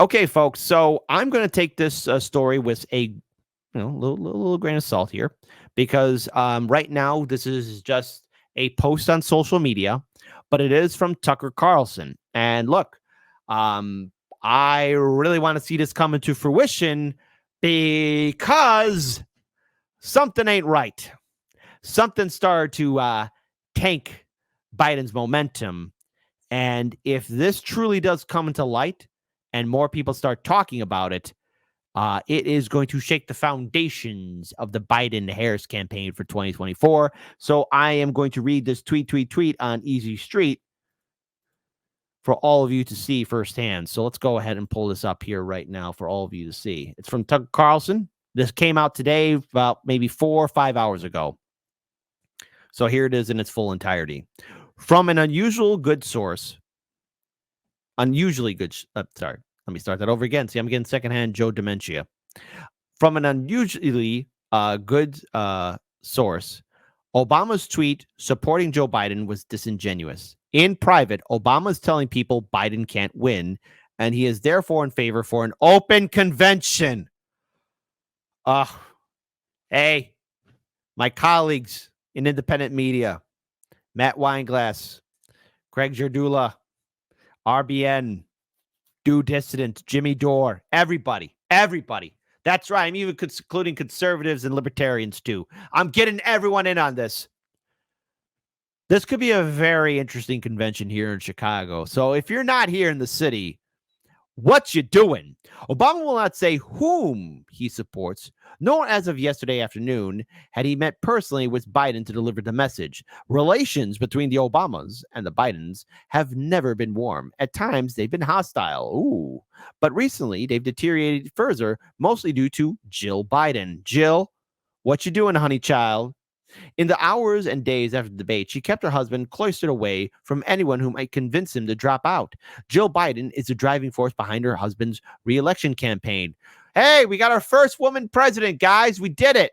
Okay, folks. So I'm going to take this story with a little grain of salt here, because right now this is just a post on social media, but it is from Tucker Carlson. And look, um, I really want to see this come into fruition because something ain't right. Something started to tank Biden's momentum. And if this truly does come into light and more people start talking about it, it is going to shake the foundations of the Biden-Harris campaign for 2024. So I am going to read this tweet on Easy Street for all of you to see firsthand. So let's go ahead and pull this up here right now for all of you to see. It's from Tucker Carlson. This came out today about maybe 4 or 5 hours ago. So here it is in its full entirety. From an unusually good, sorry, let me start that over again. See, I'm getting secondhand Joe dementia. From an unusually good source, Obama's tweet supporting Joe Biden was disingenuous. In private, Obama is telling people Biden can't win, and he is therefore in favor for an open convention. Hey, my colleagues in independent media, Matt Weinglass, Craig Jardula, RBN, Do Dissident, Jimmy Dore, everybody. That's right. I'm even including conservatives and libertarians too. I'm getting everyone in on this. This could be a very interesting convention here in Chicago. So if you're not here in the city, what you doing? Obama will not say whom he supports, nor as of yesterday afternoon had he met personally with Biden to deliver the message. Relations between the Obamas and the Bidens have never been warm. At times, they've been hostile. But recently, they've deteriorated further, mostly due to Jill Biden. Jill, what you doing, honey child? In the hours and days after the debate, she kept her husband cloistered away from anyone who might convince him to drop out. Jill Biden is the driving force behind her husband's re-election campaign. Hey, we got our first woman president, guys. We did it.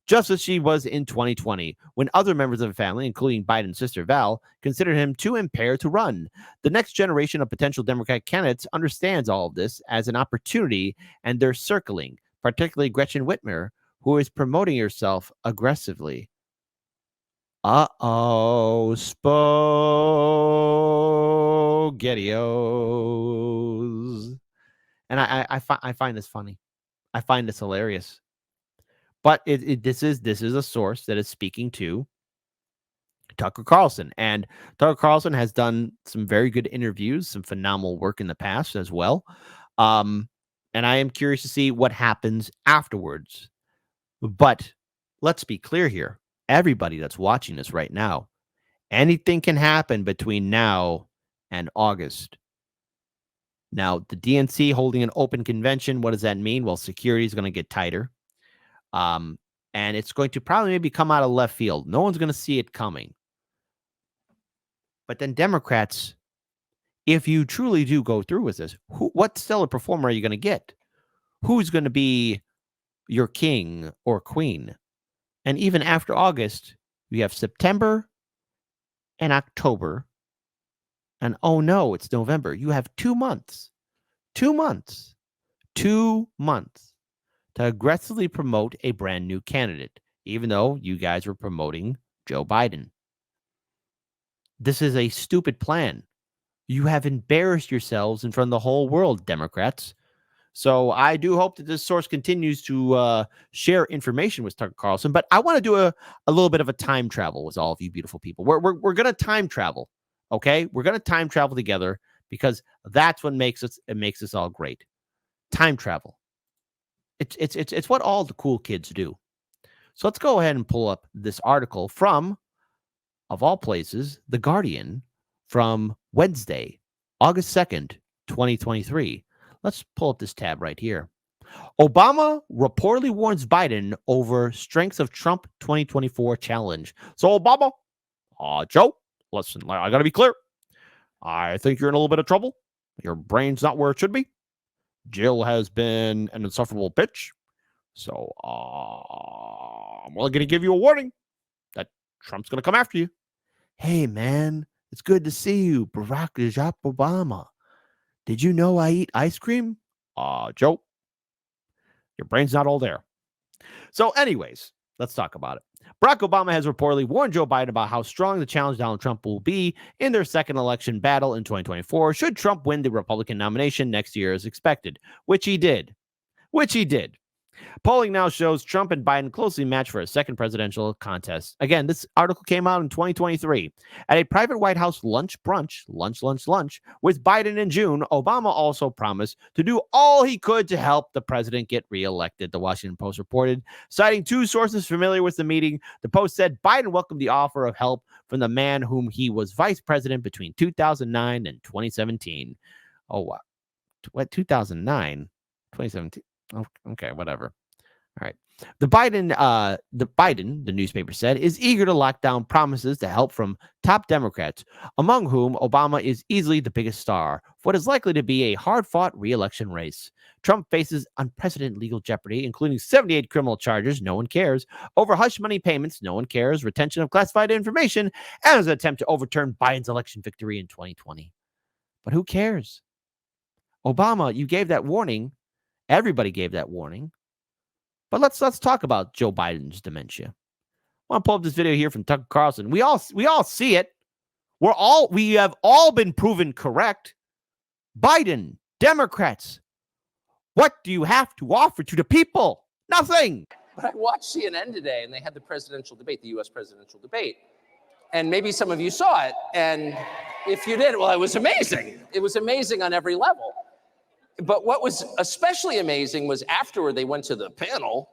Just as she was in 2020, when other members of the family, including Biden's sister Val, considered him too impaired to run. The next generation of potential Democratic candidates understands all of this as an opportunity, and they're circling, particularly Gretchen Whitmer, who is promoting herself aggressively. Spaghettios. And I find this funny. I find this hilarious. But this is a source that is speaking to Tucker Carlson. And Tucker Carlson has done some very good interviews, some phenomenal work in the past as well. And I am curious to see what happens afterwards. But let's be clear here. Everybody that's watching this right now, anything can happen between now and August. Now, the DNC holding an open convention, what does that mean? Well, security is going to get tighter. And it's going to probably maybe come out of left field. No one's going to see it coming. But then Democrats, if you truly do go through with this, what stellar performer are you going to get? Who's going to be your king or queen? And even after August, we have September and October. And oh no, it's November. You have 2 months. 2 months. 2 months to aggressively promote a brand new candidate, even though you guys were promoting Joe Biden. This is a stupid plan. You have embarrassed yourselves in front of the whole world, Democrats. So I do hope that this source continues to share information with Tucker Carlson. But I want to do a little bit of a time travel with all of you beautiful people. We're going to time travel, okay? We're going to time travel together because that's what makes us all great. Time travel. It's what all the cool kids do. So let's go ahead and pull up this article from, of all places, The Guardian from Wednesday, August 2nd, 2023. Let's pull up this tab right here. Obama reportedly warns Biden over strengths of Trump 2024 challenge. So Obama, Joe, listen, I got to be clear. I think you're in a little bit of trouble. Your brain's not where it should be. Jill has been an insufferable bitch. So I'm only going to give you a warning that Trump's going to come after you. Hey, man, it's good to see you, Barack Obama. Did you know I eat ice cream? Joe, your brain's not all there. So anyways, let's talk about it. Barack Obama has reportedly warned Joe Biden about how strong the challenge Donald Trump will be in their second election battle in 2024 should Trump win the Republican nomination next year as expected, which he did. Polling now shows Trump and Biden closely matched for a second presidential contest. Again, this article came out in 2023. At a private White House lunch with Biden in June, Obama also promised to do all he could to help the president get reelected, the Washington Post reported. Citing two sources familiar with the meeting, the Post said Biden welcomed the offer of help from the man whom he was vice president between 2009 and 2017. Oh, wow. What, 2009? 2017? Oh, okay, whatever. All right. The Biden, the newspaper said, is eager to lock down promises to help from top Democrats, among whom Obama is easily the biggest star, for what is likely to be a hard-fought re-election race. Trump faces unprecedented legal jeopardy, including 78 criminal charges, no one cares, over hush money payments, no one cares, retention of classified information, and his attempt to overturn Biden's election victory in 2020. But who cares? Obama, you gave that warning. Everybody gave that warning. But let's talk about Joe Biden's dementia. I want to pull up this video here from Tucker Carlson. We all see it. We have all been proven correct. Biden, Democrats, what do you have to offer to the people? Nothing. But I watched CNN today, and they had the presidential debate, the U.S. presidential debate. And maybe some of you saw it. And if you did, well, it was amazing. It was amazing on every level. But what was especially amazing was afterward, they went to the panel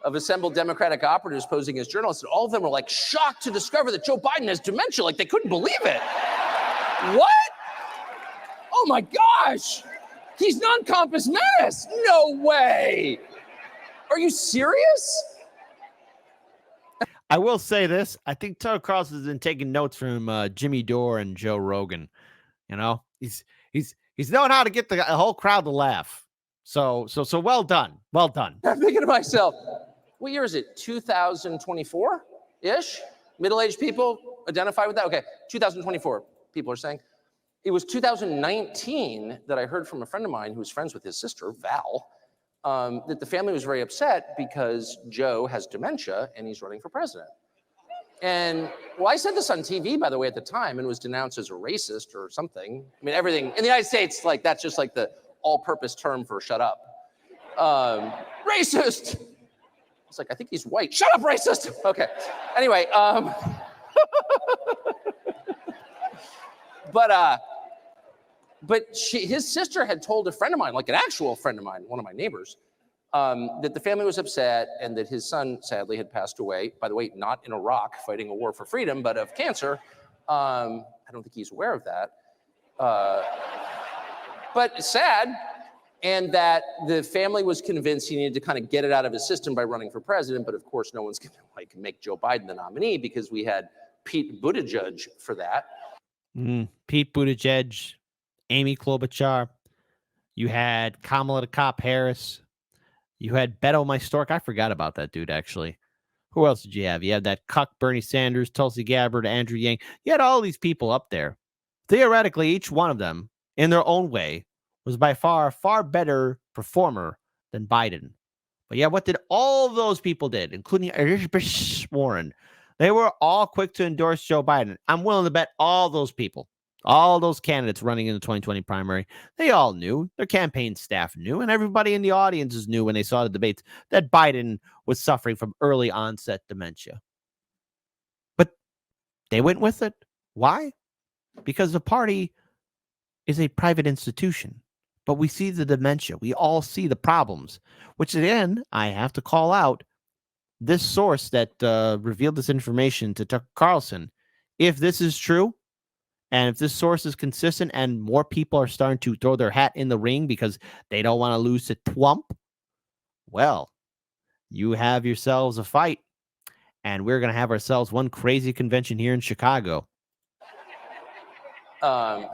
of assembled Democratic operatives posing as journalists, and all of them were like shocked to discover that Joe Biden has dementia. Like they couldn't believe it. What? Oh my gosh. He's non-compos mentis. No way. Are you serious? I will say this. I think Tucker Carlson has been taking notes from Jimmy Dore and Joe Rogan. You know, he's known how to get the whole crowd to laugh. So well done. Well done. I'm thinking to myself, what year is it? 2024-ish? Middle-aged people identify with that? Okay, 2024, people are saying. It was 2019 that I heard from a friend of mine who was friends with his sister, Val, that the family was very upset because Joe has dementia and he's running for president. And, well, I said this on TV, by the way, at the time, and was denounced as a racist or something. I mean, everything in the United States, like, that's just like the all-purpose term for shut up. Racist. It's like, I think he's white. Shut up, racist. Okay. Anyway, but his sister had told a friend of mine, like an actual friend of mine, one of my neighbors, that the family was upset and that his son sadly had passed away. By the way, not in Iraq fighting a war for freedom, but of cancer. I don't think he's aware of that. But sad, and that the family was convinced he needed to kind of get it out of his system by running for president. But of course, no one's going to like make Joe Biden the nominee because we had Pete Buttigieg for that. Pete Buttigieg, Amy Klobuchar. You had Kamala the Cop Harris. You had Beto Stork. I forgot about that dude, actually. Who else did you have? You had that cuck Bernie Sanders, Tulsi Gabbard, Andrew Yang. You had all these people up there. Theoretically, each one of them, in their own way, was by far a far better performer than Biden. But yeah, what did all of those people did, including Elizabeth Warren? They were all quick to endorse Joe Biden. I'm willing to bet all those people, all those candidates running in the 2020 primary, they all knew, their campaign staff knew, and everybody in the audiences knew when they saw the debates that Biden was suffering from early onset dementia. But they went with it. Why? Because the party is a private institution. But we see the dementia. We all see the problems, which again, I have to call out this source that revealed this information to Tucker Carlson. If this is true, and if this source is consistent and more people are starting to throw their hat in the ring because they don't want to lose to Trump, well, you have yourselves a fight. And we're going to have ourselves one crazy convention here in Chicago. Now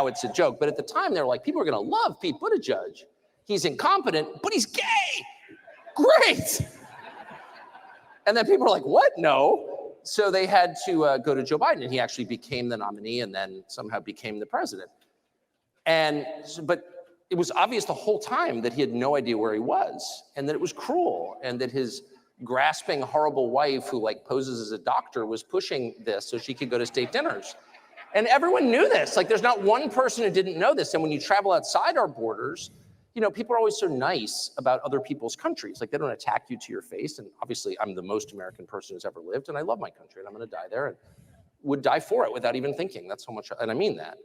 it's a joke. But at the time, they were like, people are going to love Pete Buttigieg. He's incompetent, but he's gay. Great. And then people are like, what? No. So they had to go to Joe Biden, and he actually became the nominee and then somehow became the president. But it was obvious the whole time that he had no idea where he was, and that it was cruel, and that his grasping, horrible wife, who like poses as a doctor, was pushing this so she could go to state dinners. And everyone knew this. Like, there's not one person who didn't know this. And when you travel outside our borders, you know, people are always so nice about other people's countries. Like, they don't attack you to your face. And obviously, I'm the most American person who's ever lived, and I love my country, and I'm going to die there, and would die for it without even thinking. That's how much, and I mean that.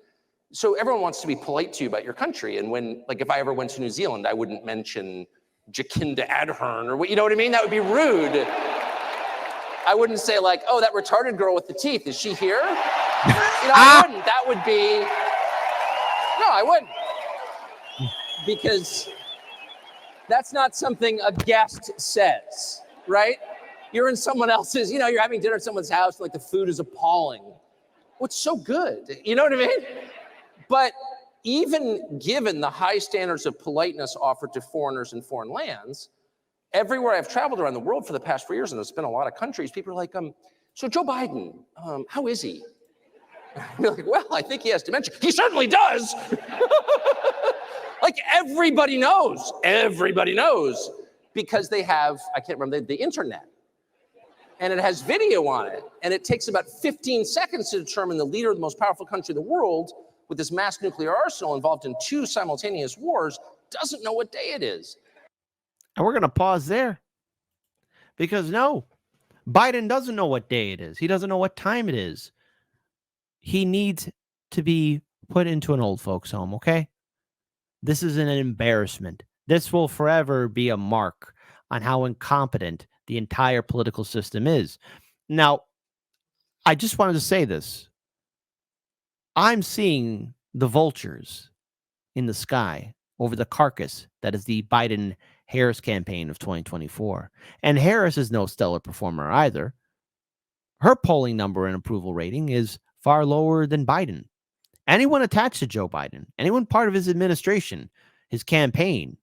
So everyone wants to be polite to you about your country. And when, like, if I ever went to New Zealand, I wouldn't mention Jacinda Ardern or what, you know what I mean? That would be rude. I wouldn't say like, oh, that retarded girl with the teeth, is she here? You know, I wouldn't. That would be, no, I wouldn't. Because that's not something a guest says, right? You're in someone else's, you know, you're having dinner at someone's house, like the food is appalling. What's so good? You know what I mean? But even given the high standards of politeness offered to foreigners in foreign lands, everywhere I've traveled around the world for the past 4 years, and there's been a lot of countries, people are like, so Joe Biden, how is he? I'd be like, well, I think he has dementia. He certainly does. Like, everybody knows, because they have, I can't remember, the internet. And it has video on it. And it takes about 15 seconds to determine the leader of the most powerful country in the world, with this mass nuclear arsenal involved in 2 simultaneous wars, doesn't know what day it is. And we're going to pause there. Because no, Biden doesn't know what day it is. He doesn't know what time it is. He needs to be put into an old folks home, okay? This is an embarrassment. This will forever be a mark on how incompetent the entire political system is. Now, I just wanted to say this. I'm seeing the vultures in the sky over the carcass that is the Biden-Harris campaign of 2024. And Harris is no stellar performer either. Her polling number and approval rating is far lower than Biden. Anyone attached to Joe Biden, anyone part of his administration, his campaign,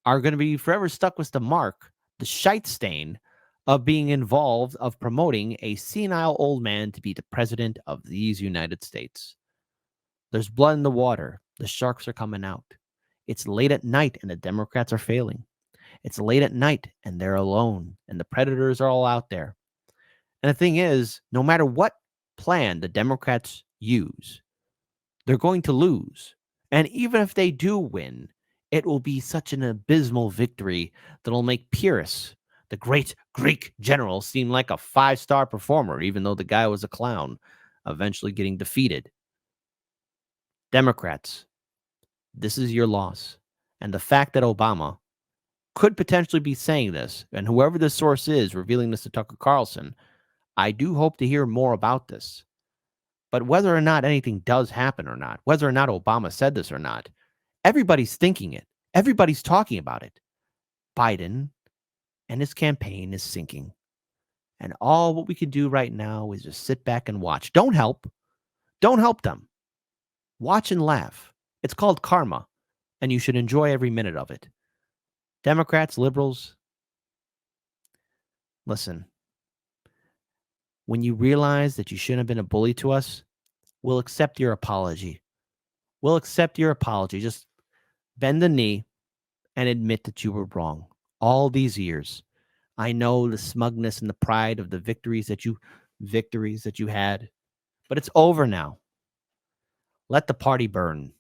are going to be forever stuck with the mark, the shite stain of being involved, of promoting a senile old man to be the president of these United States. There's blood in the water. The sharks are coming out. It's late at night and the Democrats are failing. It's late at night and they're alone and the predators are all out there. And the thing is, no matter what plan the Democrats use, they're going to lose. And even if they do win, it will be such an abysmal victory that will make Pyrrhus, the great Greek general, seem like a 5-star performer, even though the guy was a clown, eventually getting defeated. Democrats, this is your loss. And the fact that Obama could potentially be saying this, and whoever the source is revealing this to Tucker Carlson, I do hope to hear more about this. But whether or not anything does happen or not, whether or not Obama said this or not, everybody's thinking it. Everybody's talking about it. Biden and his campaign is sinking. And all what we can do right now is just sit back and watch. Don't help. Don't help them. Watch and laugh. It's called karma, and you should enjoy every minute of it. Democrats, liberals, listen. When you realize that you shouldn't have been a bully to us, we'll accept your apology. We'll accept your apology. Just bend the knee and admit that you were wrong. All these years, I know the smugness and the pride of the victories that you had, but it's over now. Let the party burn.